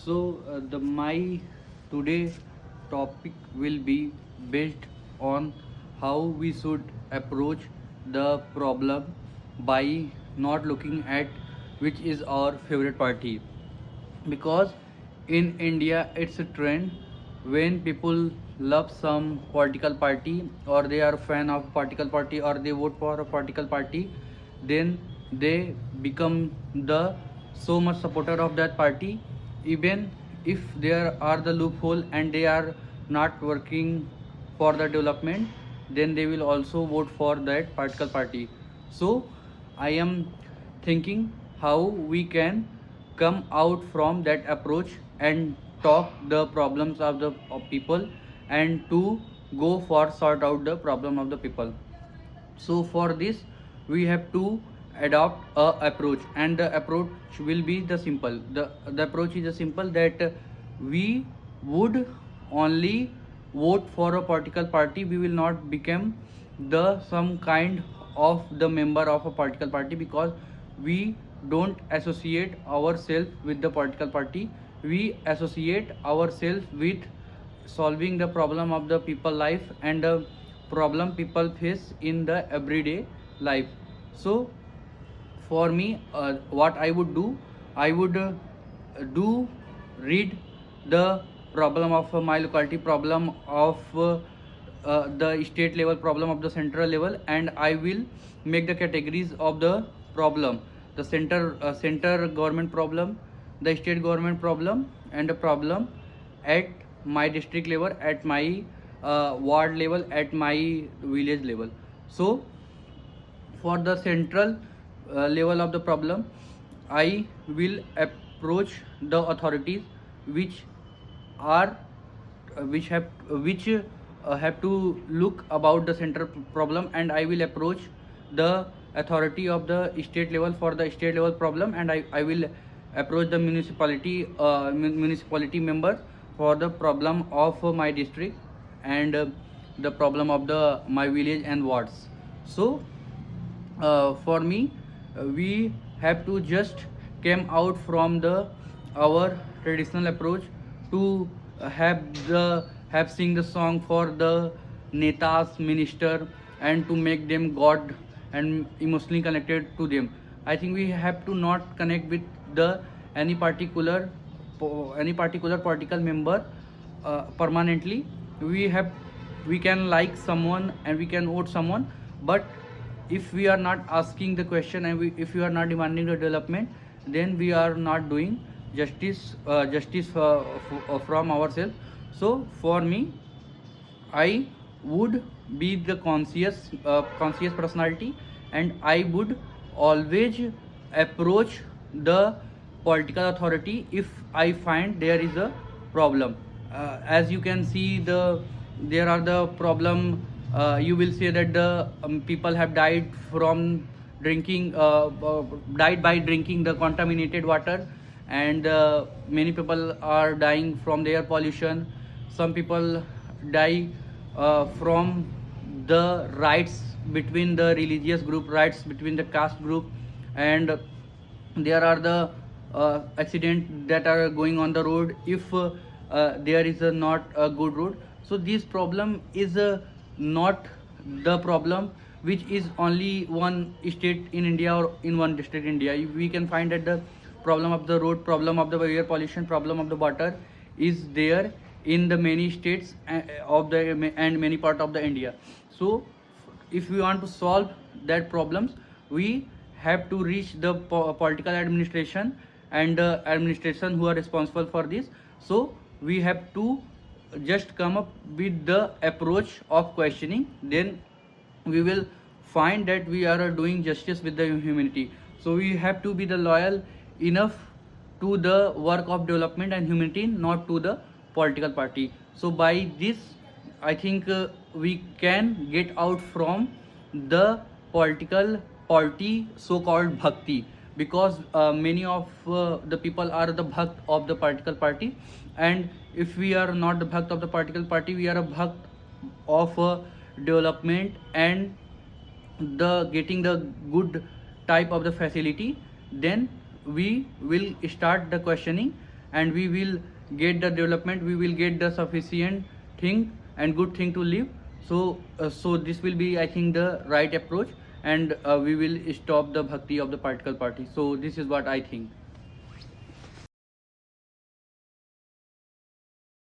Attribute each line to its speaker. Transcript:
Speaker 1: The my today topic will be based on how we should approach the problem by not looking at which is our favorite party, because in India it's a trend when people love some political party, or they are a fan of political party, or they vote for a political party, then they become the so much supporter of that party, even if there are the loophole and they are not working for the development, then they will also vote for that political party. So I am thinking how we can come out from that approach and talk the problems of people, and to go for sort out the problem of the people. So for this we have to adopt a approach, and the approach will be the approach is the simple, that we would only vote for a political party. We will not become the some kind of the member of a political party, because we don't associate ourselves with the political party. We associate ourselves with solving the problem of the people life, and the problem people face in the everyday life. So for me, what I would do, I would do read the problem of my locality, problem of the state level, problem of the central level, and I will make the categories of the problem: the center government problem, the state government problem, and the problem at my district level, at my ward level, at my village level. So for the central level of the problem, I will approach the authorities which are which have to look about the central problem, and I will approach the authority of the state level for the state level problem, and I will approach the municipality member for the problem of my district, and the problem of the my village and wards. So for me, we have to just came out from the our traditional approach to have sing the song for the netas minister, and to make them god and emotionally connected to them. I think we have to not connect with the any particular any particular political member permanently. We can like someone and we can vote someone, but if we are not asking the question, and if we are not demanding the development, then we are not doing justice from ourselves. So for me, I would be the conscious personality, and I would always approach the political authority if I find there is a problem. As you can see, there are the problem. You will say that the people have died from drinking died by drinking the contaminated water, and many people are dying from the air pollution. Some people die from the rights between the religious group, rights between the caste group, and there are the accidents that are going on the road if there is not a good road. So this problem is not the problem which is only one state in India or in one district in India. We can find that the problem of the road, problem of the air pollution, problem of the water is there in the many states of the and many part of the India. So if we want to solve that problems, we have to reach the political administration and administration who are responsible for this. So we have to just come up with the approach of questioning, then we will find that we are doing justice with the humanity. So we have to be the loyal enough to the work of development and humanity, not to the political party. So by this, I think we can get out from the political party so-called bhakti, because many of the people are the bhakt of the political party, and if we are not the bhakt of the political party, we are a bhakt of development and the getting the good type of the facility, then we will start the questioning, and we will get the development, we will get the sufficient thing and good thing to live. So this will be, I think, the right approach, and we will stop the bhakti of the political party. So this is what I think.